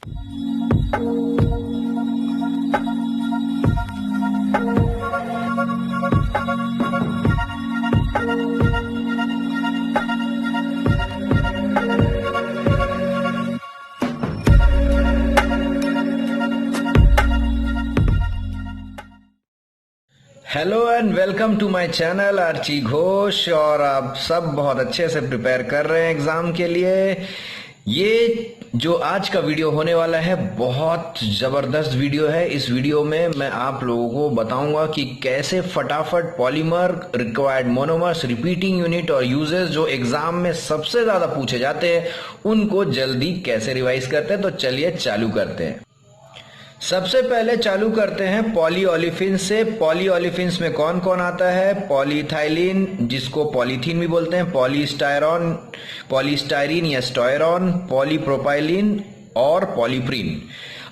Hello and welcome to my channel Archi Ghosh. और आप सब बहुत अच्छे से प्रिपेयर कर रहे हैं एग्जाम के लिए। ये जो आज का वीडियो होने वाला है बहुत जबरदस्त वीडियो है। इस वीडियो में मैं आप लोगों को बताऊंगा कि कैसे फटाफट polymer, required monomers, repeating unit और यूजेस जो एग्जाम में सबसे ज्यादा पूछे जाते हैं उनको जल्दी कैसे रिवाइज करते हैं। तो चलिए चालू करते हैं। सबसे पहले चालू करते हैं पॉलीओलिफिन से। पॉलीओलिफिन्स में कौन कौन आता है? पॉलीइथाइलिन, जिसको पॉलीथीन भी बोलते हैं, पॉलीस्टायरॉन, पॉलीस्टायरीन या स्टायरॉन, पॉलीप्रोपाइलिन और पॉलीप्रीन।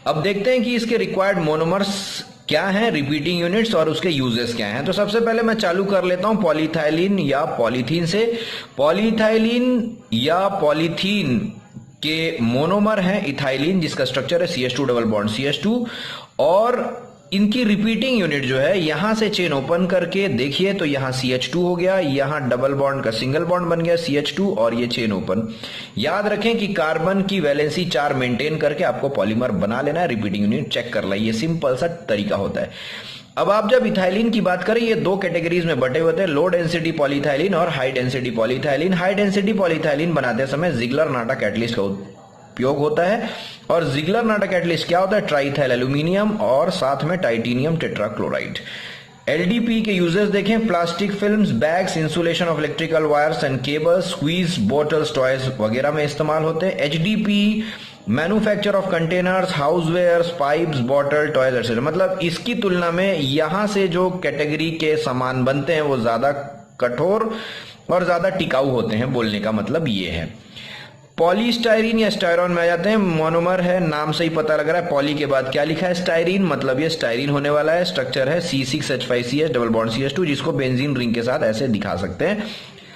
अब देखते हैं कि इसके रिक्वायर्ड मोनोमर्स क्या हैं, रिपीटिंग यूनिट्स और उसके यूजेस क्या हैं। तो सबसे पहले मैं चालू कर लेता हूं पॉलीइथाइलिन या पॉलीथीन से। पॉलीइथाइलिन या पॉलीथीन के मोनोमर है इथाइलिन, जिसका स्ट्रक्चर है CH2 डबल बॉन्ड CH2, और इनकी रिपीटिंग यूनिट जो है यहां से चेन ओपन करके देखिए तो यहां CH2 हो गया, यहां डबल बॉन्ड का सिंगल बॉन्ड बन गया CH2 और ये चेन ओपन। याद रखें कि कार्बन की वैलेंसी 4 मेंटेन करके आपको पॉलीमर बना लेना है, रिपीटिंग यूनिट चेक कर ला। ये सिंपल सा तरीका होता है। अब आप जब इथाइलिन की बात करें, ये दो कैटेगरीज में बटे हुए थे, लो डेंसिटी पॉलीइथाइलिन और high density polyethylene. High density polyethylene बनाते समय जिगलर नाटा कैटलिस्ट का उपयोग होता है। और जिगलर नाटा कैटलिस्ट क्या होता है? ट्राइथाइल एल्यूमिनियम और साथ में टाइटेनियम टेट्राक्लोराइड। एलडीपी के यूजेस देखें, plastic films, bags, insulation of electrical wires and cables, squeeze bottles, toys वगैरह में इस्तेमाल होते हैं। HDP, manufacture of containers, housewares, pipes, bottle, toys et cetera. मतलब इसकी तुलना में यहां से जो कैटेगरी के सामान बनते हैं वो ज्यादा कठोर और ज्यादा टिकाऊ होते हैं, बोलने का मतलब ये है। पॉलीस्टायरीन या स्टायरॉन में आ जाते हैं। मोनोमर है, नाम से ही पता लग रहा है। पॉली के बाद क्या लिखा है? स्टायरीन, मतलब ये स्टायरीन होने वाला है। स्ट्रक्चर है C6H5CH डबल बॉन्ड CH2, जिसको बेंजीन रिंग के साथ ऐसे दिखा सकते हैं।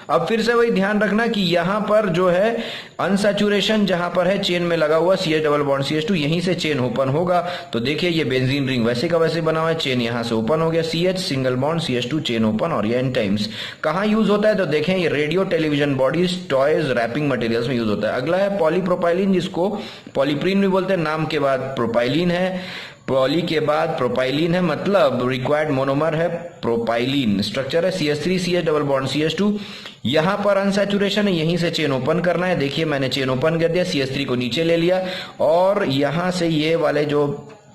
अब फिर से वही ध्यान रखना कि यहां पर जो है अनसैचुरेशन जहां पर है चेन में लगा हुआ CH डबल बॉन्ड CH2, यहीं से चेन ओपन होगा। तो देखिए ये बेंजीन रिंग वैसे का वैसे बना हुआ है, चेन यहां से ओपन हो गया, CH single bond CH2 chain open. और ये एन टाइम्स कहां यूज होता है? तो देखें ये radio, television bodies, toys, wrapping materials में यूज होता है। अगला है पॉलीप्रोपाइलिन, जिसको पॉलीप्रीन भी बोलते हैं। नाम के बाद प्रोपाइलिन है, पॉली के बाद प्रोपाइलिन है, मतलब रिक्वायर्ड मोनोमर है प्रोपाइलिन। स्ट्रक्चर है CH3CH डबल बॉन्ड CH2। यहां पर अनसैचुरेशन है, यहीं से चेन ओपन करना है। देखिए मैंने चेन ओपन कर दिया, CH3 को नीचे ले लिया और यहां से ये वाले जो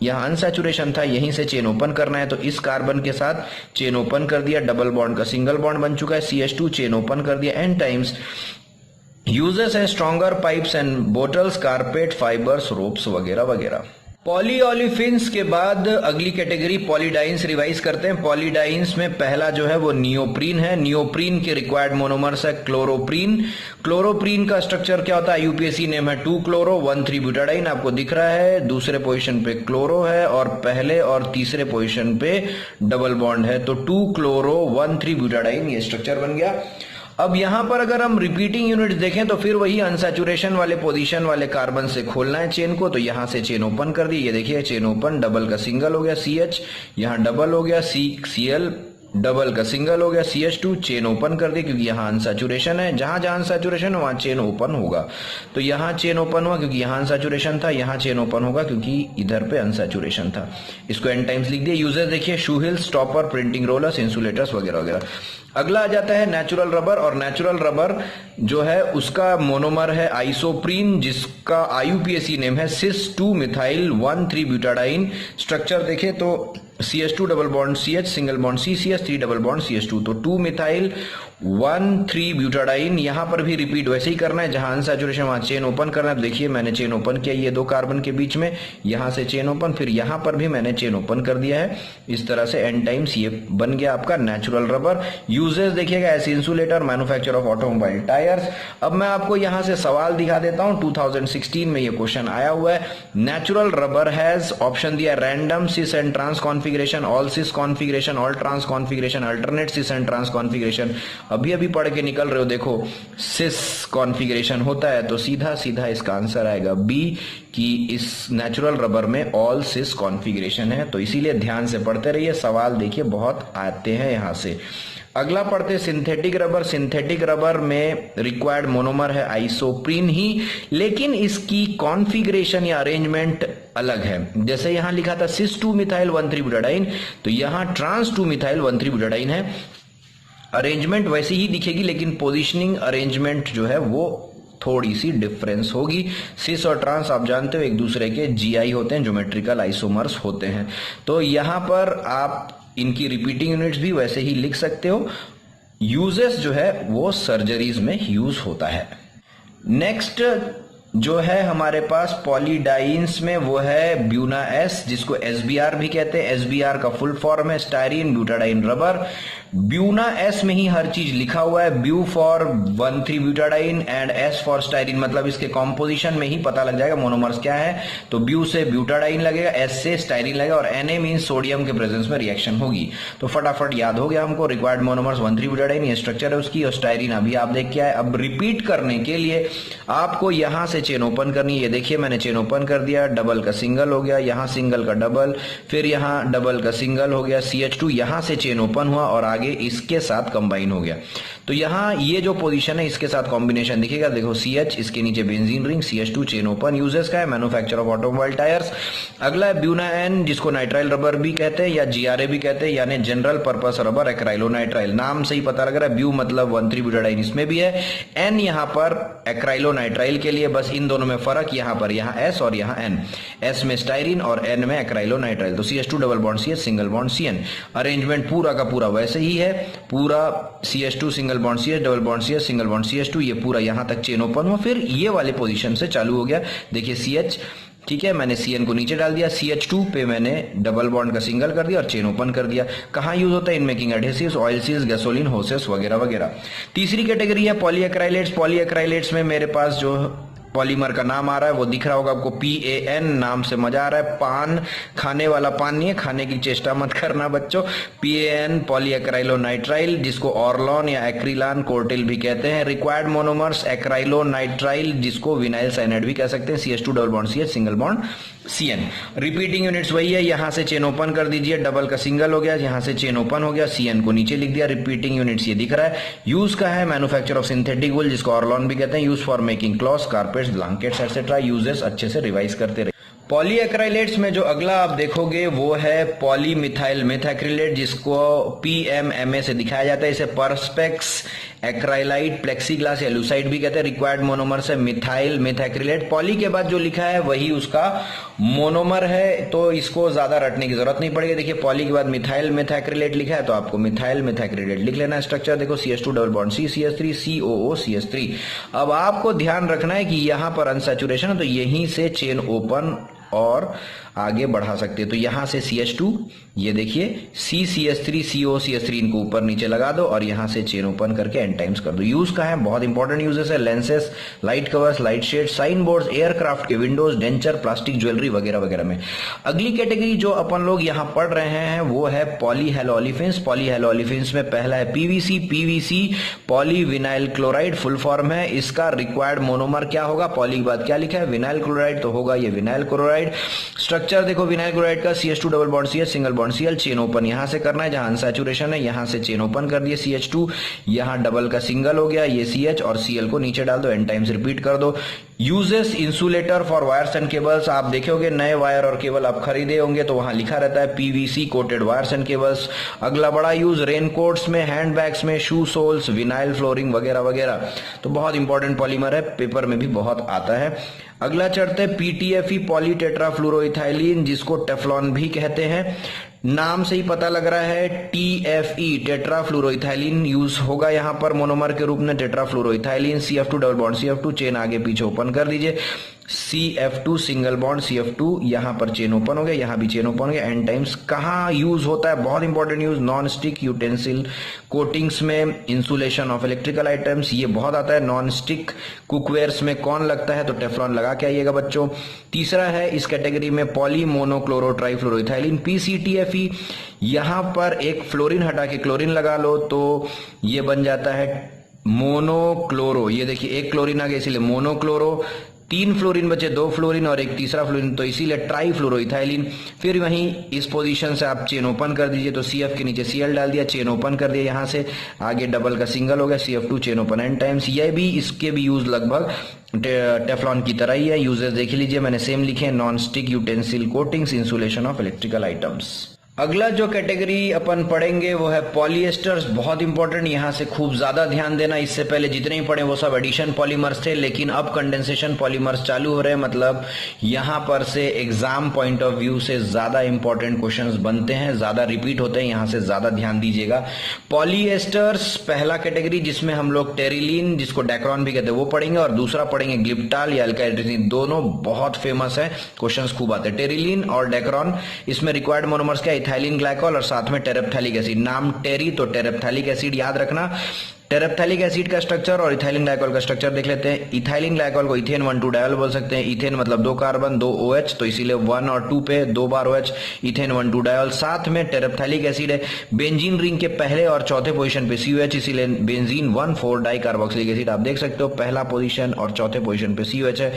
यहां अनसैचुरेशन था यहीं से चेन ओपन करना है। तो इस कार्बन के साथ चेन ओपन कर दिया, डबल बॉन्ड का सिंगल बॉन्ड बन चुका है, CH2 चेन ओपन कर दिया, एन टाइम्स। यूजेस है stronger pipes and bottles, carpet, fibres, ropes वगैरह वगैरह। पॉलीओलिफिन्स के बाद अगली कैटेगरी पॉलीडाइंस रिवाइज करते हैं। पॉलीडाइंस में पहला जो है वो नियोप्रीन है। नियोप्रीन के रिक्वायर्ड मोनोमर्स है क्लोरोप्रीन। क्लोरोप्रीन का स्ट्रक्चर क्या होता है? यूपीएससी नेम है 2 क्लोरो 1,3 ब्यूटाडाइन, आपको दिख रहा है। दूसरे पोजीशन पे क्लोरो है और पहले और तीसरे पोजीशन पे डबल बॉन्ड है। तो 2 क्लोरो 1,3 ब्यूटाडाइन ये स्ट्रक्चर बन गया। अब यहां पर अगर हम रिपीटिंग यूनिट देखें तो फिर वही अनसैचुरेशन वाले पोजीशन वाले कार्बन से खोलना है चेन को। तो यहां से चेन ओपन कर दी, ये देखिए चेन ओपन, डबल का सिंगल हो गया CH, यहां डबल हो गया CCl, डबल का सिंगल हो गया CH2, चेन ओपन कर दी क्योंकि यहां अनसैचुरेशन है। जहां जहां अनसैचुरेशन है वहां चेन ओपन होगा। तो यहां चेन ओपन हुआ क्योंकि यहां अनसैचुरेशन था, यहां चेन ओपन होगा क्योंकि इधर पे अनसैचुरेशन था। इसको एन टाइम्स लिख दिया। यूजर्स देखिए शूहिल, स्टॉपर, प्रिंटिंग रोलर्स, इंसुलेटर्स वगैरह वगैरह। अगला आ जाता है नेचुरल रबर। और नेचुरल रबर जो है उसका मोनोमर है आइसोप्रीन, जिसका IUPAC नेम है सिस 2 मिथाइल 1,3 ब्यूटाडाइन। स्ट्रक्चर देखे तो CH2 double bond CH single bond CCH 3 double bond CH2। तो 2 मिथाइल 1,3 ब्यूटाडाइन। यहां पर भी रिपीट वैसे ही करना है, जहां अनसैचुरेशन वहां चेन ओपन करना है। देखिए मैंने चेन ओपन किया ये दो कार्बन के बीच में, यहां से चेन ओपन, फिर यहां पर भी मैंने चेन ओपन कर दिया है। इस तरह से एन टाइम्स ये बन गया आपका नेचुरल रबर। यूजेस देखिएगा as insulator, manufacture of automobile tyres. अब मैं आपको यहां से सवाल दिखा देता हूं, 2016 में ये क्वेश्चन आया हुआ है। नेचुरल रबर हैज ऑप्शन दिया random cis and trans configuration configuration, all cis configuration, all trans configuration, alternate cis and trans configuration, अभी अभी पढ़ के निकल रहे हो, देखो सिस कॉन्फ़िगरेशन होता है तो सीधा सीधा इसका आंसर आएगा बी कि इस नेचुरल रबर में ऑल सिस कॉन्फ़िगरेशन है। तो इसीलिए ध्यान से पढ़ते रहिए, सवाल देखिए बहुत आते हैं यहां से। अगला पढ़ते सिंथेटिक रबर। सिंथेटिक रबर में रिक्वायर्ड मोनोमर है आइसोप्रीन ही, लेकिन इसकी कॉन्फ़िगरेशन या अरेंजमेंट अलग है। जैसे यहां लिखा था सिस 2 मिथाइल 1,3 ब्यूटाडाइन, तो यहां ट्रांस 2 मिथाइल 1,3 ब्यूटाडाइन है। अरेंजमेंट वैसी ही दिखेगी, लेकिन पोजिशनिंग अरेंजमेंट जो है वो थोड़ी सी डिफरेंस होगी। सिस और ट्रांस आप जानते हो एक दूसरे के जीआई होते हैं, ज्योमेट्रिकल आइसोमर्स होते हैं। तो यहां पर आप इनकी रिपीटिंग यूनिट्स भी वैसे ही लिख सकते हो। यूजेस जो है वो सर्जरीज में यूज होता है। नेक्स्ट जो है हमारे पास पॉलीडाइंस में वो है ब्यूना एस, जिसको एसबीआर भी कहते हैं। एसबीआर का फुल फॉर्म है styrene butadiene rubber. Buna S में ही हर चीज लिखा हुआ है, bu for 1,3 butadiene and S for styrene, मतलब इसके कॉम्पोजिशन में ही पता लग जाएगा मोनोमर्स क्या है। तो ब्यू से ब्यूटाडाइन लगेगा, एस से स्टायरीन लगेगा, और Na मींस सोडियम के प्रेजेंस में रिएक्शन होगी। तो फटाफट याद हो गया हमको, रिक्वायर्ड मोनोमर्स 1,3 ब्यूटाडाइन, ये स्ट्रक्चर है उसकी, और स्टायरीन अभी आप देख के आए। अब रिपीट करने के लिए आपको यहां से चेन ओपन करनी है। ये देखिए मैंने चेन ओपन कर दिया, डबल का सिंगल हो गया, यहां सिंगल का डबल, फिर यहां डबल का सिंगल हो गया, CH2 यहां से चेन ओपन हुआ और आगे इसके साथ कंबाइन हो गया। तो यहां ये जो पोजीशन है इसके साथ कॉम्बिनेशन दिखेगा, देखो CH, इसके नीचे benzene ring, CH2 chain open. Uses का है मैन्युफैक्चर ऑफ ऑटोमोबाइल टायर्स। अगला है ब्यूना एन, जिसको नाइट्राइल रबर भी कहते हैं या GRA भी कहते हैं, यानी जनरल पर्पस रबर एक्राइलोनाइट्राइल। नाम से ही पता लग रहा है, ब्यू मतलब 1,3 ब्यूटाडाइन इसमें भी है, एन यहां पर एक्राइलोनाइट्राइल के लिए। बस इन दोनों में फर्क यहाँ पर, यहाँ S और यहाँ N, S में स्टायरीन और N में एक्राइलोनाइट्राइल। तो CH2 double bond CH single bond CN। Arrangement पूरा का पूरा वैसे ही है, पूरा CH2 single bond CH double bond CH single bond CH2, ये पूरा यहां तक चेन ओपन हुआ, फिर ये वाले पोजीशन से चालू हो गया। देखिए CH, ठीक है, मैंने CN को नीचे डाल दिया, CH2 पे मैंने डबल बॉन्ड का सिंगल कर दिया और चेन ओपन कर दिया। कहां यूज होता है? In making adhesives, oil seals, gasoline hoses वगैरह वगैरह। तीसरी कैटेगरी है पॉलीएक्राइलेट्स। पॉलीएक्राइलेट्स में मेरे पास जो पॉलीमर का नाम आ रहा है वो दिख रहा होगा आपको, PAN, नाम से मजा आ रहा है। पान खाने वाला पान नहीं है, खाने की चेष्टा मत करना बच्चों। PAN पॉलीएक्राइलोनाइट्राइल, जिसको ऑर्लॉन या एक्रिलान कोर्टिल भी कहते हैं। रिक्वायर्ड मोनोमर्स एक्राइलोनाइट्राइल, जिसको विनाइल साइनाइड भी कह सकते हैं, CH2 double bond CH single bond CN। Repeating units वही है, यहां से चेन ओपन कर दीजिए, डबल का सिंगल हो गया, यहां से चेन ओपन हो गया, CN को नीचे लिख दिया। रिपीटिंग यूनिट्स ये दिख रहा है। यूज का है मैन्युफैक्चर ऑफ सिंथेटिक वूल, जिसको ऑर्लॉन भी कहते हैं। Use for making clothes, carpets, blankets etcetera. Uses अच्छे से रिवाइज करते रहे। पॉलीएक्राइलेट्स में जो अगला आप देखोगे वो है पॉलीमिथाइल मेथैक्रिलेट, जिसको PMMA से दिखाया जाता है। इसे परस्पेक्स एक्राइलाइट प्लेक्सीग्लास या लूसाइड भी कहते हैं। रिक्वायर्ड मोनोमर से मिथाइल मेथैक्रिलेट। पॉली के बाद जो लिखा है वही उसका मोनोमर है, तो इसको ज्यादा रटने की जरूरत नहीं पड़ेगी। देखिए पॉली के बाद मिथाइल मेथैक्रिलेट लिखा है तो आपको मिथाइल मेथैक्रिलेट लिख लेना है। स्ट्रक्चर देखो CH2 double bond C CH3 COO CH3। अब आपको ध्यान रखना है कि यहां पर अनसैचुरेशन है तो यहीं से चेन ओपन और आगे बढ़ा सकते हैं। तो यहां से CH2, ये देखिए CCH3 CO CH3, इनको ऊपर नीचे लगा दो और यहां से चेन ओपन करके एन टाइम्स कर दो। यूज का है, बहुत इंपॉर्टेंट यूजेस है, lenses, light covers, light shade, sign boards, aircraft के विंडोज, डेंचर, प्लास्टिक ज्वेलरी वगैरह वगैरह में। अगली कैटेगरी जो अपन लोग यहां पढ़ रहे हैं वो है पॉलीहेलोलिफिन्स। पॉलीहेलोलिफिन्स में पहला है PVC polyvinyl chloride, full form है। इसका रिक्वायर्ड मोनोमर क्या होगा? पॉली के बाद क्या लिखा है? विनाइल क्लोराइड, तो होगा ये विनाइल क्लोराइड। स्ट्रक्चर देखो विनाइल क्लोराइड का CH2 double bond CH single bond Cl, chain open यहां से करना है, जहां अनसैचुरेशन है यहां से चेन ओपन कर दिए CH2, यहां डबल का सिंगल हो गया, ये CH और Cl को नीचे डाल दो, एन टाइम्स रिपीट कर दो। Uses insulator for wires and cables. आप देखोगे नए वायर और केबल आप खरीदे होंगे तो वहां लिखा रहता है PVC coated wires and cables. अगला बड़ा यूज रेनकोट्स में, हैंड बैग्स में, शू सोल्स, विनाइल फ्लोरिंग वगैरह वगैरह। तो बहुत इंपॉर्टेंट पॉलीमर है, पेपर में भी बहुत आता है। अगला चढ़ते PTFE पॉलीटेट्राफ्लोरोइथाइलिन, जिसको टेफ्लॉन भी कहते हैं। नाम से ही पता लग रहा है TFE टेट्राफ्लोरोइथाइलिन यूज होगा यहां पर मोनोमर के रूप में। टेट्राफ्लोरोइथाइलिन CF2 double bond CF2, chain आगे पीछे ओपन कर दीजिए। CF2 सिंगल बॉन्ड CF2, यहां पर चेन ओपन हो गया, यहां भी चेन ओपन हो गया। एन टाइम्स कहां यूज होता है, बहुत important use, non stick utensil coatings में, इंसुलेशन ऑफ इलेक्ट्रिकल आइटम्स, ये बहुत आता है। नॉन स्टिक कुकवेयर्स में कौन लगता है, तो टेफ्लॉन लगा के आइएगा बच्चों। तीसरा है इस कैटेगरी में पॉली मोनोक्लोरो ट्राइफ्लोरोइथाइलिन PCTFE, यहां पर एक फ्लोरीन हटा के क्लोरीन लगा लो तो ये बन जाता है मोनोक्लोरो। ये देखिए एक क्लोरीन आ गया इसीलिए मोनोक्लोरो, 3 फ्लोरीन बचे, 2 फ्लोरीन और एक तीसरा फ्लोरीन, तो इसीलिए ट्राइफ्लोरोइथाइलिन। फिर वहीं इस पोजीशन से आप चेन ओपन कर दीजिए, तो CF के नीचे Cl डाल दिया, चेन ओपन कर दिया, यहां से आगे डबल का सिंगल हो गया, CF2 chain open N times. ये भी, इसके भी यूज लगभग टेफ्लॉन की तरह ही है। यूजेस देख लीजिए, मैंने सेम लिखे हैं, non stick utensil coatings, insulation of electrical items. अगला जो कैटेगरी अपन पढ़ेंगे वो है पॉलिएस्टर्स, बहुत इंपॉर्टेंट, यहां से खूब ज्यादा ध्यान देना। इससे पहले जितने ही पढ़े वो सब एडिशन पॉलीमर्स थे, लेकिन अब कंडेंसेशन पॉलीमर्स चालू हो रहे हैं, मतलब यहां पर से एग्जाम पॉइंट ऑफ व्यू से ज्यादा इंपॉर्टेंट क्वेश्चंस बनते हैं, ज्यादा रिपीट होते हैं, यहां से ज्यादा ध्यान दीजिएगा। पॉलिएस्टर्स पहला कैटेगरी, जिसमें हम लोग टेरिलीन, जिसको डेक्रॉन भी कहते हैं, वो पढ़ेंगे, और दूसरा पढ़ेंगे ग्लिप्टाल या अल्काइल रेजिन, दोनों बहुत फेमस है, क्वेश्चंस खूब आते हैं। टेरिलीन और डेक्रॉन, इसमें रिक्वायर्ड मोनोमर्स क्या, इथाइलिन ग्लाइकॉल और साथ में टेरेप्थैलिक एसिड। नाम टेरी तो टेरेप्थैलिक एसिड याद रखना। टेरेप्थैलिक एसिड का स्ट्रक्चर और इथाइलिन ग्लाइकॉल का स्ट्रक्चर देख लेते हैं। इथाइलिन ग्लाइकॉल को इथेन 1,2 डायल बोल सकते हैं। इथेन मतलब 2 कार्बन 2 OH, तो इसीलिए 1 और 2 पे 2 बार OH, इथेन 1,2 डायल। साथ में टेरेप्थैलिक एसिड है, बेंजीन रिंग के पहले और चौथे पोजीशन पे COH, इसीलिए बेंजीन 1,4 डाई कार्बोक्सिलिक एसिड। आप देख सकते हो पहला पोजीशन और चौथे पोजीशन पे COH है।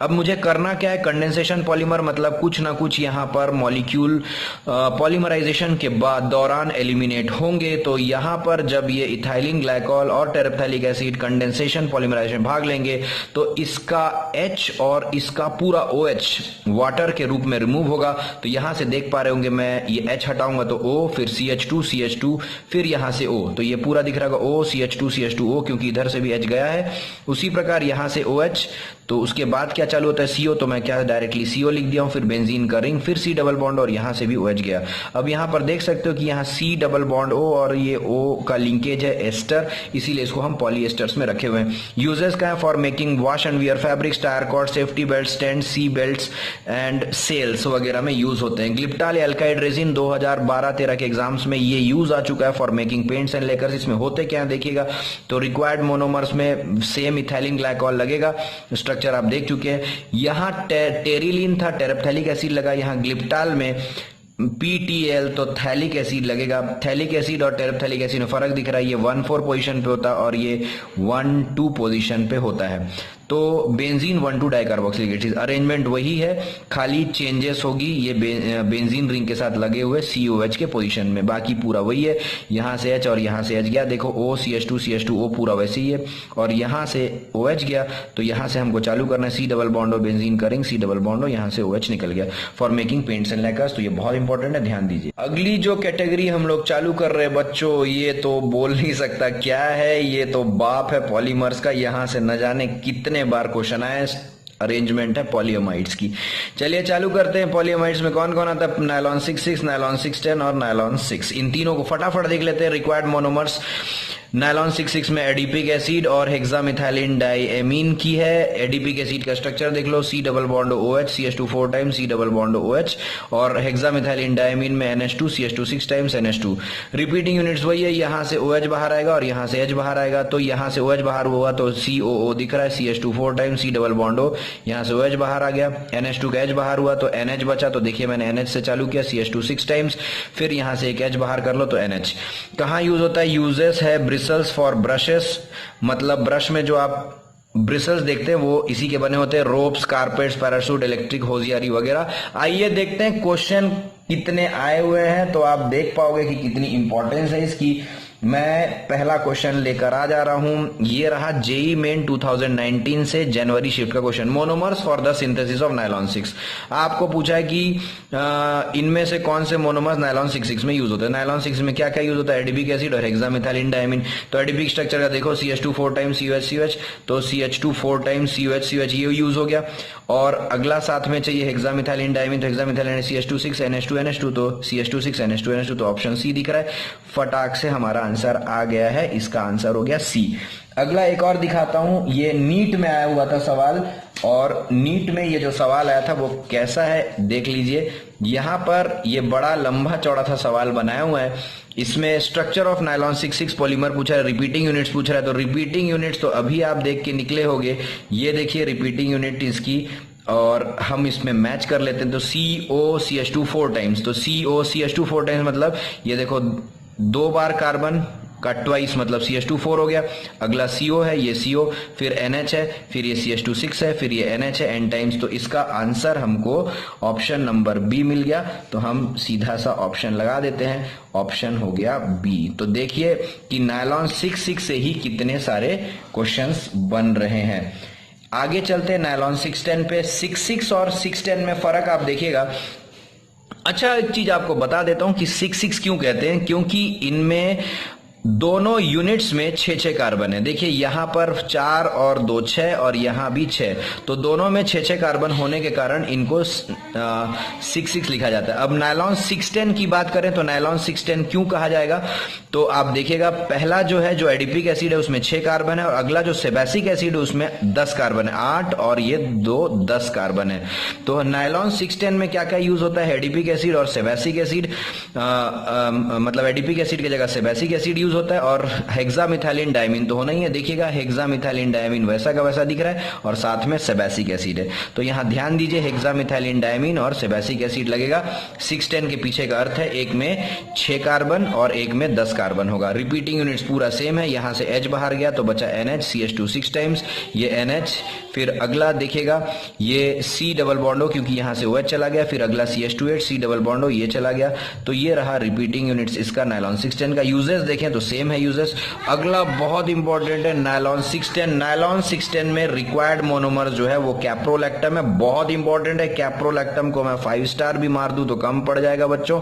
अब मुझे करना क्या है, कंडेंसेशन पॉलीमर मतलब कुछ ना कुछ यहां पर मॉलिक्यूल पॉलीमराइजेशन के बाद दौरान एलिमिनेट होंगे। तो यहां पर जब ये इथाइलिन ग्लाइकॉल और टेरेप्थैलिक एसिड कंडेंसेशन पॉलीमराइजेशन भाग लेंगे तो इसका H और इसका पूरा OH वाटर के रूप में रिमूव होगा। तो यहां से देख पा रहे होंगे, मैं ये H हटाऊंगा तो O, फिर CH2 फिर यहां से O, तो ये पूरा दिख रहा होगा O CH2 O, क्योंकि इधर से भी H गया है। उसी प्रकार यहां से OH, तो उसके बाद क्या चालू होता है CO, तो मैं क्या डायरेक्टली CO लिख दिया हूं, फिर बेंजीन का रिंग, फिर C डबल बॉन्ड और यहां से भी OH गया। अब यहां पर देख सकते हो कि यहां C डबल बॉन्ड O और ये O का लिंकेज है एस्टर, इसीलिए इसको हम पॉलीएस्टर्स में रखे हुए हैं। यूजेस का है for making wash and wear fabrics, tyre cord, safety belt, stand, seat belts and sails वगैरह में यूज होते हैं। ग्लिप्टाल एल्काइड रेजिन 2012-13 के एग्जाम्स में ये यूज आ चुका है for making paints and Lakers. इसमें होते क्या है देखिएगा, तो रिक्वायर्ड मोनोमर्स में सेम इथाइलिन ग्लाइकॉल लगेगा, स्ट्रक्चर आप देख चुके हैं। यहां टेरिलीन था, टेरेप्थैलिक एसिड लगा, यहां ग्लिप्टाल में PTL तो थैलिक एसिड लगेगा। थैलिक एसिड और टेरेप्थैलिक एसिड में फर्क दिख रहा है, ये 1,4 पोजीशन पे होता है और ये 1,2 पोजीशन पे होता है। तो बेंजीन 1,2 डाइकार्बोक्सिलिक एसिड, अरेंजमेंट वही है, खाली चेंजेस होगी ये बेंजीन रिंग के साथ लगे हुए COH के पोजीशन में, बाकी पूरा वही है। यहां से H और यहां से H गया, देखो O CH2 पूरा वैसे ही है, और यहां से OH गया, तो यहां से हमको चालू करना है C डबल बॉन्ड और बेंजीन का रिंग, C डबल बॉन्ड और यहां से OH निकल गया for making paints and Lakers. तो ये बहुत इंपॉर्टेंट है, ध्यान दीजिए। अगली जो कैटेगरी हम लोग चालू कर रहे हैं बच्चों, ये तो बोल नहीं सकता क्या है, ये तो बाप है पॉलीमर्स का, यहां से न जाने कितने बार क्वेश्चन आए। अरेंजमेंट है पॉलीअमाइड्स की। चलिए चालू करते हैं। पॉलीअमाइड्स में कौन कौन आता है, नायलॉन 6,6, नायलॉन 6,10 और नायलॉन 6। इन तीनों को फटाफट देख लेते हैं। रिक्वायर्ड मोनोमर्स नायलॉन 6,6 में एडिपिक एसिड और हेक्सामिथाइलिन डाइएमीन की है। एडिपिक एसिड का स्ट्रक्चर देख लो, C double bond OH CH2 4 times C double bond OH, और हेक्सामिथाइलिन डाइएमीन में NH2 CH2 6 times NH2। Repeating units वही है, यहां से OH बाहर आएगा और यहां से H बाहर आएगा। तो यहां से OH बाहर हुआ तो COO दिख रहा है, CH2 4 times C double bond O, यहां से OH बाहर आ गया। NH2 का H बाहर हुआ तो NH बचा, तो देखिए मैंने NH से चालू किया, CH2 6 टाइम्स, फिर यहां से एक H बाहर कर लो तो NH। कहां यूज होता है, यूजेस है ब्रिसल्स फॉर ब्रशेस, मतलब ब्रश में जो आप ब्रिसल्स देखते हैं वो इसी के बने होते हैं, रोप्स, कारपेट्स, पैराशूट, इलेक्ट्रिक होजियारी वगैरह। आइए देखते हैं क्वेश्चन कितने आए हुए हैं, तो आप देख पाओगे कि कितनी इंपॉर्टेंस है इसकी। मैं पहला क्वेश्चन लेकर आ जा रहा हूं, ये रहा जेई मेन 2019 से जनवरी शिफ्ट का question, monomers for the synthesis of nylon 6। आपको पूछा है कि इनमें से कौन से मोनोमर्स नायलॉन 6,6 में यूज होते हैं। नायलॉन 6 में क्या क्या यूज होता है, एडिपिक एसिड और हेक्सामिथाइलिन डाइएमीन। तो एडिपिक स्ट्रक्चर का देखो, CH2 4 टाइम्स COH, तो CH2 4 टाइम्स COH ये यूज हो गया। और अगला साथ में चाहिए हेक्सामिथाइलिन डाइएमीन, तो हेक्सामिथाइलिन CH2 6 NH2 NH2, तो CH2 6 NH2 NH2, तो ऑप्शन सी दिख रहा है। फटाक से हमारा आंसर आ गया है, इसका आंसर हो गया सी। अगला एक और दिखाता हूं, ये नीट में आया हुआ था सवाल, और नीट में ये जो सवाल आया था वो कैसा है देख लीजिए। यहां पर ये बड़ा लंबा चौड़ा था सवाल बनाया हुआ है। इसमें स्ट्रक्चर ऑफ नायलॉन 6 पॉलीमर पूछा है, रिपीटिंग यूनिट्स पूछ रहा है। तो रिपीटिंग यूनिट्स तो अभी आप देख के निकले होंगे, ये देखिए रिपीटिंग यूनिट इसकी, और हम इसमें मैच कर लेते हैं। तो COCH2 4 टाइम्स, तो COCH2 4 टाइम्स मतलब ये देखो 2 बार कार्बन का ट्वाइस मतलब CH2 4 हो गया। अगला CO है, ये CO, फिर NH है, फिर ये CH2 6 है, फिर ये NH है n टाइम्स। तो इसका आंसर हमको ऑप्शन नंबर बी मिल गया। तो हम सीधा सा ऑप्शन लगा देते हैं, ऑप्शन हो गया बी। तो देखिए कि नायलॉन 6 से ही कितने सारे क्वेश्चंस बन रहे हैं। आगे चलते हैं नायलॉन 610 पे। 6 और 610 में फर्क आप देखिएगा। अच्छा, एक चीज आपको बता देता हूं कि 6 क्यों कहते हैं, क्योंकि इनमें दोनों यूनिट्स में 6 कार्बन है। देखिए यहां पर 4 और 2 6, और यहां भी 6, तो दोनों में 6 कार्बन होने के कारण इनको 6 लिखा जाता है। अब नायलॉन 610 की बात करें तो नायलॉन 610 क्यों कहा जाएगा, तो आप देखिएगा पहला जो है जो एडिपिक एसिड है उसमें 6 कार्बन है, और अगला जो सेबैसिक एसिड है उसमें 10 कार्बन है, 8 और ये 2 10 कार्बन है। तो नायलॉन 610 में क्या क्या यूज होता है, एडिपिक एसिड और सेबैसिक एसिड, मतलब एडिपिक एसिड की जगह सेबैसिक एसिड यूज होता है, और हेक्सामिथाइलिन डायमीन तो होना ही है। देखिएगा हेक्सामिथाइलिन डायमीन वैसा का वैसा दिख रहा है, और साथ में सेबैसिक एसिड है। तो यहां ध्यान दीजिए हेक्सामिथाइलिन डायमीन और सेबैसिक एसिड लगेगा। 610 के पीछे का अर्थ है एक में 6 कार्बन और एक में 10 कार्बन होगा। रिपीटिंग यूनिट्स पूरा सेम है, यहां से H बाहर गया तो बचा NH, CH2 6 टाइम्स, ये NH। फिर अगला देखिएगा ये C डबल बॉन्ड हो, क्योंकि यहां से OH चला गया। फिर अगला CH2 C डबल बॉन्ड हो, ये चला गया। तो ये रहा रिपीटिंग यूनिट्स इसका नायलॉन 610 का। यूजेस देखें तो सेम है यूजेस। अगला बहुत इंपॉर्टेंट है नायलॉन 610। नायलॉन 610 में रिक्वायर्ड मोनोमर जो है वो कैप्रोलैक्टम है, बहुत इंपॉर्टेंट है। कैप्रोलैक्टम को मैं 5 स्टार भी मार दूं तो कम पड़ जाएगा बच्चों।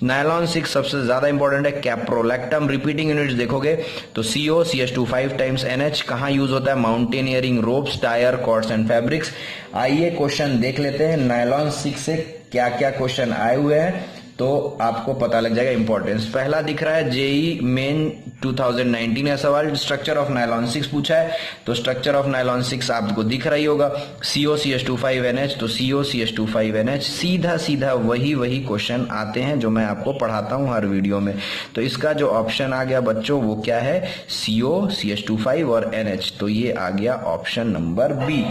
नायलॉन 6 सबसे ज्यादा इंपॉर्टेंट है, कैप्रोलैक्टम। रिपीटिंग यूनिट्स देखोगे तो CO CH2 5 टाइम्स NH कहां यूज होता है, mountaineering, ropes, tyre, cords and fabrics. आइए क्वेश्चन देख लेते हैं नायलॉन 6 से क्या क्या क्वेश्चन आए हुए हैं, तो आपको पता लग जाएगा इंपॉर्टेंस। पहला दिख रहा है जेई मेन 2019 का सवाल, स्ट्रक्चर ऑफ नायलॉन 6 पूछा है। तो स्ट्रक्चर ऑफ नायलॉन 6 आपको दिख रही होगा, COCH2 5 NH, तो COCH2 5 NH। सीधा सीधा वही क्वेश्चन आते हैं जो मैं आपको पढ़ाता हूं हर वीडियो में। तो इसका जो ऑप्शन आ गया बच्चों वो क्या है, COCH2 5 और NH। तो ये आ गया ऑप्शन नंबर बी।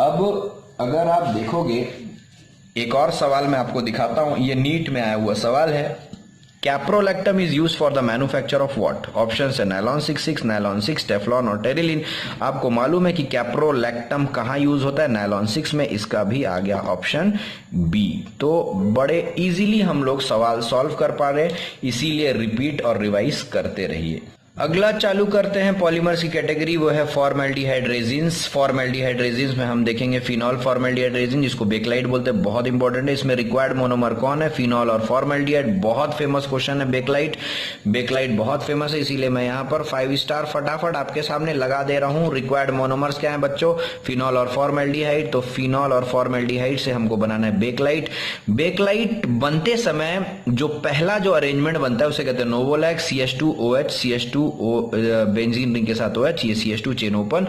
अब अगर आप देखोगे एक और सवाल मैं आपको दिखाता हूं, ये नीट में आया हुआ सवाल है। Caprolactam is use for the manufacture of what? Option है नायलॉन 6, नायलॉन 6, टेफ्लॉन और टेरिलिन। आपको मालूम है कि कैप्रोलैक्टम कहां यूज होता है, नायलॉन 6 में। इसका भी आ गया ऑप्शन बी। तो बड़े इजीली हम लोग सवाल सॉल्व कर पा रहे हैं, इसीलिए रिपीट और रिवाइज करते रहिए। अगला चालू करते हैं पॉलीमर्स की कैटेगरी, वो है फॉर्मेल्डिहाइड रेजिन्स। फॉर्मेल्डिहाइड रेजिन्स में हम देखेंगे फिनॉल फॉर्मेल्डिहाइड रेजिन, जिसको बेकलाइट बोलते हैं, बहुत इंपॉर्टेंट है। इसमें रिक्वायर्ड मोनोमर कौन है, फिनॉल और फॉर्मेल्डिहाइड। बहुत फेमस क्वेश्चन है बेकलाइट, बेकलाइट बहुत फेमस है, इसीलिए मैं यहाँ पर 5 स्टार फटाफट आपके सामने लगा दे रहा हूँ। रिक्वायर्ड मोनोमर्स क्या है बच्चों, फिनॉल और फॉर्मेल्डिहाइड। तो फिनॉल और फॉर्मेल्डिहाइड से हमको बनाना है बेकलाइट। बेकलाइट बनते समय जो पहला जो अरेंजमेंट बनता है उसे कहते हैं नोवोलैक, CH2OH, CH2 बेंजीन रिंग के साथ OH, ये CH2 चेन ओपन,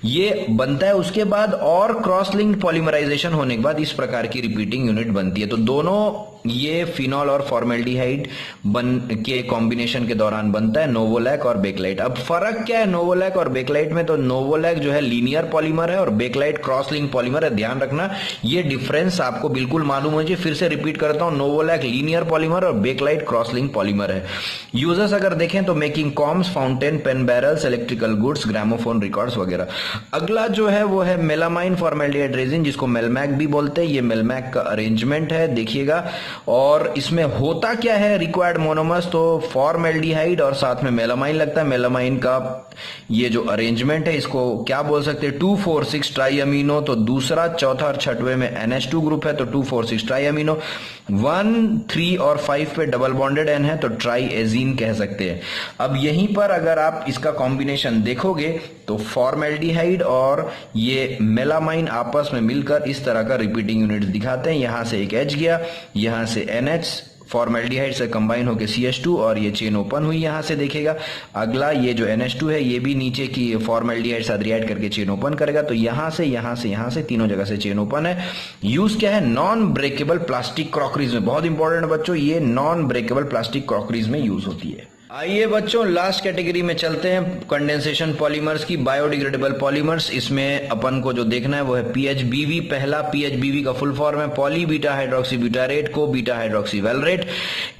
ये बनता है। उसके बाद और क्रॉस लिंक पॉलीमराइजेशन होने के बाद इस प्रकार की रिपीटिंग यूनिट बनती है। तो दोनों ये फिनॉल और फॉर्मेल्डिहाइड बन के कॉम्बिनेशन के दौरान बनता है नोवोलैक और बेकलाइट। अब फर्क क्या है नोवोलैक और बेकलाइट में, तो नोवोलैक जो है लीनियर पॉलीमर है और बेकलाइट क्रॉस लिंक पॉलीमर है। ध्यान रखना ये डिफरेंस आपको बिल्कुल मालूम होना चाहिए। फिर से रिपीट करता हूं, नोवोलैक लीनियर पॉलीमर और बेकलाइट क्रॉस लिंक पॉलीमर है। यूजर्स अगर देखें तो making combs, fountain pen barrels, electrical goods, gramophone records वगैरह। अगला जो है वो है मेलामाइन फॉर्मेल्डिहाइड रेजिन, जिसको मेलमैक भी बोलते हैं। ये मेलमैक का अरेंजमेंट है, देखिएगा। और इसमें होता क्या है, रिक्वायर्ड मोनोमर्स तो फॉर्मेल्डिहाइड और साथ में मेलामाइन लगता है। मेलामाइन का ये जो अरेंजमेंट है इसको क्या बोल सकते हैं, 2,4,6 ट्राई अमीनो। तो दूसरा, चौथा और छठवें में NH2 ग्रुप है तो 2,4,6 ट्राई अमीनो। 1, 3 और 5 पे डबल बॉन्डेड N है तो ट्राई एजीन कह सकते हैं। अब यहीं पर अगर आप इसका कॉम्बिनेशन देखोगे तो फॉर्मेल्डिहाइड और ये मेलामाइन आपस में मिलकर इस तरह का रिपीटिंग यूनिट दिखाते हैं। यहां से एक H गया, यहां से NH, फॉर्मेल्डिहाइड से कंबाइन होकर CH2 और ये चेन ओपन हुई, यहां से देखेगा। अगला ये जो NH2 है ये भी नीचे की फॉर्मेल्डिहाइड साथ रिएक्ट करके चेन ओपन करेगा, तो यहां से तीनों जगह से चेन ओपन है। यूज क्या है? नॉन ब्रेकेबल प्लास्टिक क्रॉकरीज में, बहुत इंपॉर्टेंट बच्चों, ये नॉन ब्रेकेबल प्लास्टिक क्रॉकरीज में यूज होती है। आइए बच्चों लास्ट कैटेगरी में चलते हैं, कंडेंसेशन पॉलीमर्स की, बायोडिग्रेडेबल पॉलीमर्स। इसमें अपन को जो देखना है वो है PHBV। पहला PHBV का फुल फॉर्म है poly beta hydroxy butyrate co beta hydroxy valerate.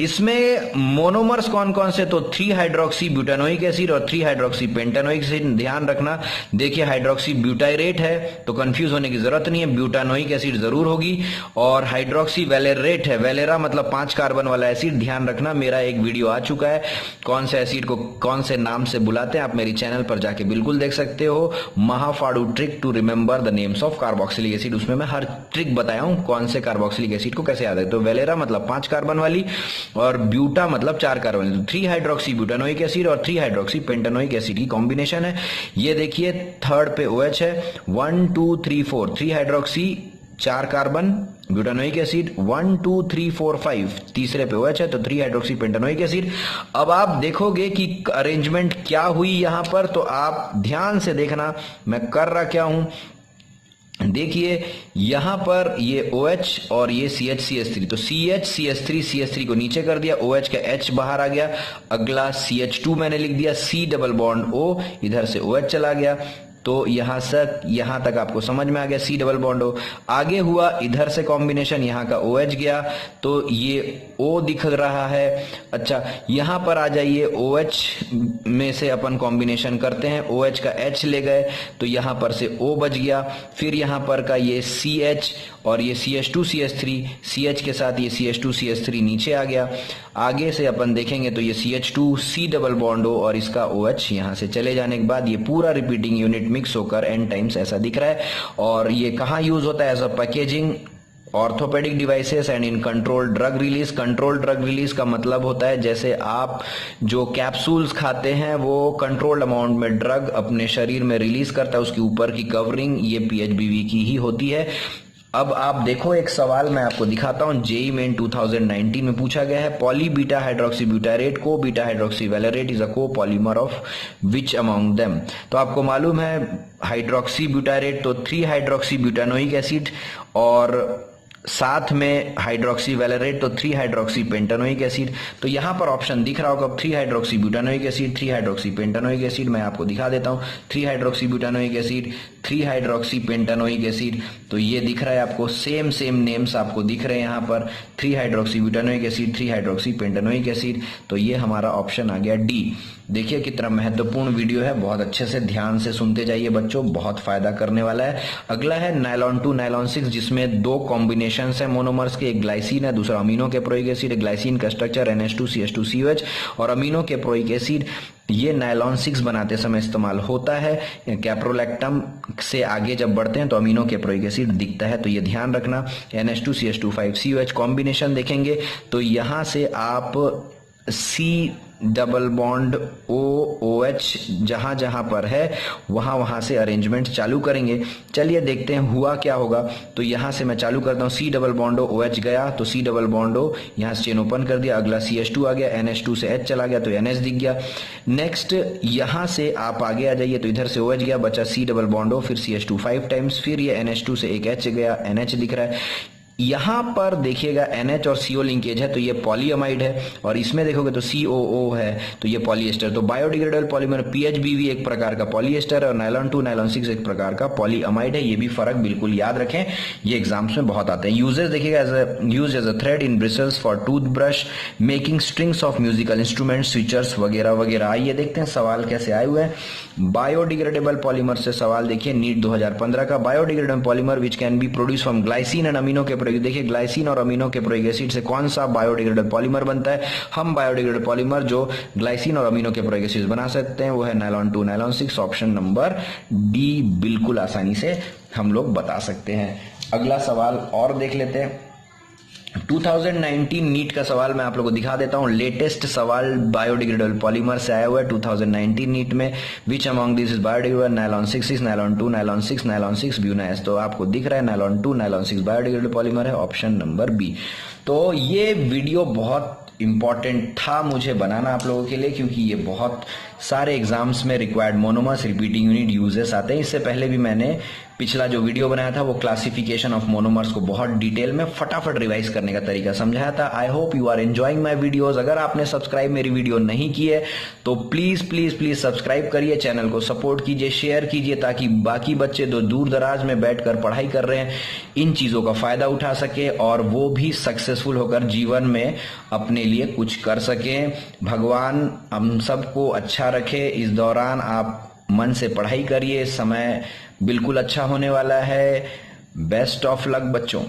इसमें मोनोमर्स कौन कौन से? तो 3 हाइड्रोक्सी ब्यूटानोइक एसिड और 3 हाइड्रोक्सी पेंटानोइक एसिड। ध्यान रखना, देखिए हाइड्रोक्सी ब्यूटारेट है तो कंफ्यूज होने की जरूरत नहीं है, ब्यूटानोइक एसिड जरूर होगी। और हाइड्रोक्सी वेलेरेट है, वेलेरा मतलब 5 कार्बन वाला एसिड। ध्यान रखना, मेरा एक वीडियो आ चुका है कौन से एसिड को कौन से नाम से बुलाते हैं, आप मेरी चैनल पर जाके बिल्कुल देख सकते हो, महाफाडू trick to remember the names of carboxylic acid. उसमें मैं हर ट्रिक बताया हूं कौन से कार्बोक्सिलिक एसिड को कैसे याद है। तो वेलेरा मतलब 5 कार्बन वाली और ब्यूटा मतलब 4 कार्बन वाली। 3 हाइड्रोक्सी ब्यूटानोइक एसिड और 3 हाइड्रोक्सी पेंटानोइक एसिड की कॉम्बिनेशन है। ये देखिए थर्ड पे OH है, 1 2 3 4, 3 हाइड्रोक्सी 4 कार्बन ब्यूटानोइक एसिड, 1 2 3 4 5, तीसरे पे OH है तो 3 हाइड्रोक्सी पेंटानोइक एसिड। अब आप देखोगे कि अरेंजमेंट क्या हुई यहां पर, तो आप ध्यान से देखना मैं कर रहा क्या हूं। देखिए यहां पर ये OH और ये CH तो CH को नीचे कर दिया, OH का H बाहर आ गया। अगला CH2 मैंने लिख दिया, C डबल बॉन्ड O, इधर से OH चला गया। तो यहां तक आपको समझ में आ गया, C डबल बॉन्ड O। आगे हुआ इधर से कॉम्बिनेशन, यहां का OH गया तो ये O दिख रहा है। अच्छा यहां पर आ जाइए, OH में से अपन कॉम्बिनेशन करते हैं, OH का H ले गए तो यहां पर से O बच गया। फिर यहां पर का ये CH और ये CH2 CH3, CH के साथ ये CH2 CH3 नीचे आ गया। आगे से अपन देखेंगे तो ये CH2 C double bond O और इसका OH यहां से चले जाने के बाद ये पूरा रिपीटिंग यूनिट मिक्स होकर N टाइम्स ऐसा दिख रहा है। और ये कहां यूज होता है? As a packaging, orthopaedic devices and in control drug release. Control drug release का मतलब होता है जैसे आप जो कैप्सूल्स खाते हैं वो कंट्रोल्ड अमाउंट में ड्रग अपने शरीर में रिलीज करता है, उसकी ऊपर की कवरिंग ये PHBV की ही होती है। अब आप देखो एक सवाल मैं आपको दिखाता हूं, जेई मेन 2019 में पूछा गया है, poly beta hydroxy butyrate co beta hydroxy valerate is a copolymer of which among them. तो आपको मालूम है हाइड्रोक्सी ब्यूटारेट तो 3 हाइड्रोक्सी ब्यूटानोइक एसिड और साथ में हाइड्रोक्सी वेलेरेट तो 3 हाइड्रोक्सी पेंटानोइक एसिड। तो यहां पर ऑप्शन दिख रहा होगा 3 hydroxy butanoic acid, 3 hydroxy pentanoic acid. मैं आपको दिखा देता हूं, 3 hydroxy butanoic acid, 3 hydroxy pentanoic acid. तो ये दिख रहा है आपको, सेम नेम्स आपको दिख रहे हैं यहां पर, 3 hydroxy butanoic acid, 3 hydroxy pentanoic acid. तो ये हमारा ऑप्शन आ गया D। देखिए कितना महत्वपूर्ण वीडियो है, बहुत अच्छे से ध्यान से सुनते जाइए बच्चों, बहुत फायदा करने वाला है। अगला है नायलॉन 2 नायलॉन 6, जिसमें 2 कॉम्बिनेशन है मोनोमर्स के, एक ग्लाइसिन है दूसरा अमीनो कैप्रोइक एसिड। ग्लाइसिन का स्ट्रक्चर NH2CH2COH और अमीनो कैप्रोइक एसिड ये नायलॉन 6 बनाते समय इस्तेमाल होता है। कैप्रोलैक्टम से आगे जब बढ़ते हैं तो अमीनो कैप्रोइक एसिड दिखता है, तो ये ध्यान रखना। NH2CH2 कॉम्बिनेशन देखेंगे तो यहां से आप C डबल बॉन्ड OH जहां जहां पर है वहां से अरेंजमेंट चालू करेंगे। चलिए देखते हैं हुआ क्या होगा। तो यहां से मैं चालू करता हूं, C डबल बॉन्ड OH गया तो C डबल बॉन्ड O यहां से चेन ओपन कर दिया। अगला CH2 आ गया, NH2 से H चला गया तो NH दिख गया। नेक्स्ट यहां से आप आगे आ जाइए तो इधर से OH गया, बचा C डबल बॉन्ड O, फिर CH2 5 टाइम्स, फिर ये NH2 से एक H गया, NH दिख रहा है। यहां पर देखिएगा NH और CO लिंकेज है तो ये पॉलीअमाइड है, और इसमें देखोगे तो COO है तो ये पॉलीएस्टर। तो बायोडिग्रेडेबल पॉलीमर PHBV एक प्रकार का पॉलीएस्टर है और नायलॉन 2 नायलॉन 6 एक प्रकार का पॉलीअमाइड है। ये भी फर्क बिल्कुल याद रखें, ये एग्जाम्स में बहुत आते हैं। यूजेस देखिएगा, use as a thread in bristles for toothbrush, making strings of musical instrument, switchers वगैरह वगैरह। आइए देखते हैं सवाल कैसे आए हुए हैं। बायोडिग्रेडेबल पॉलीमर से सवाल देखिए, नीट 2015 का, biodegradable polymer which can be produce from glycine and amino caproic. देखिए ग्लाइसिन और अमीनो कैप्रोइक एसिड से कौन सा बायोडिग्रेडेबल पॉलीमर बनता है? हम बायोडिग्रेडेबल पॉलीमर जो ग्लाइसिन और अमीनो कैप्रोइक एसिड बना सकते हैं वो है nylon 2 nylon 6, option number D बिल्कुल आसानी से हम लोग बता सकते हैं। अगला सवाल और देख लेते हैं। 2019 नीट का सवाल मैं आप लोगों को दिखा देता हूं। लेटेस्ट सवाल बायोडिग्रेडेबल पॉलीमर से आया हुआ है 2019 नीट में। Which among this is biodegradable? Nylon 6, nylon 2, nylon 6, nylon 6 ब्यूनाइस। तो आपको दिख रहा है नायलॉन 2, नायलॉन 6 बायोडिग्रेडेबल पॉलीमर है, ऑप्शन नंबर बी। तो ये वीडियो बहुत इंपॉर्टेंट था मुझे बनाना आप लोगों के लिए, क्योंकि ये बहुत सारे एग्जाम्स में required monomers, repeating unit, uses आते हैं। इससे पहले भी मैंने पिछला जो वीडियो बनाया था वो क्लासिफिकेशन ऑफ मोनोमर्स को बहुत डिटेल में फटाफट रिवाइज करने का तरीका समझाया था। I hope you are enjoying my videos. अगर आपने सब्सक्राइब मेरी वीडियो नहीं की है तो प्लीज प्लीज प्लीज सब्सक्राइब करिए, चैनल को सपोर्ट कीजिए, शेयर कीजिए, ताकि बाकी बच्चे जो दूर दराज में बैठकर पढ़ाई कर रहे हैं इन चीजों का फायदा उठा सके और वो भी सक्सेसफुल होकर जीवन में अपने लिए कुछ कर सके। भगवान हम सबको अच्छा रखे। इस दौरान आप मन से पढ़ाई करिए, समय बिल्कुल अच्छा होने वाला है। बेस्ट ऑफ लक बच्चों।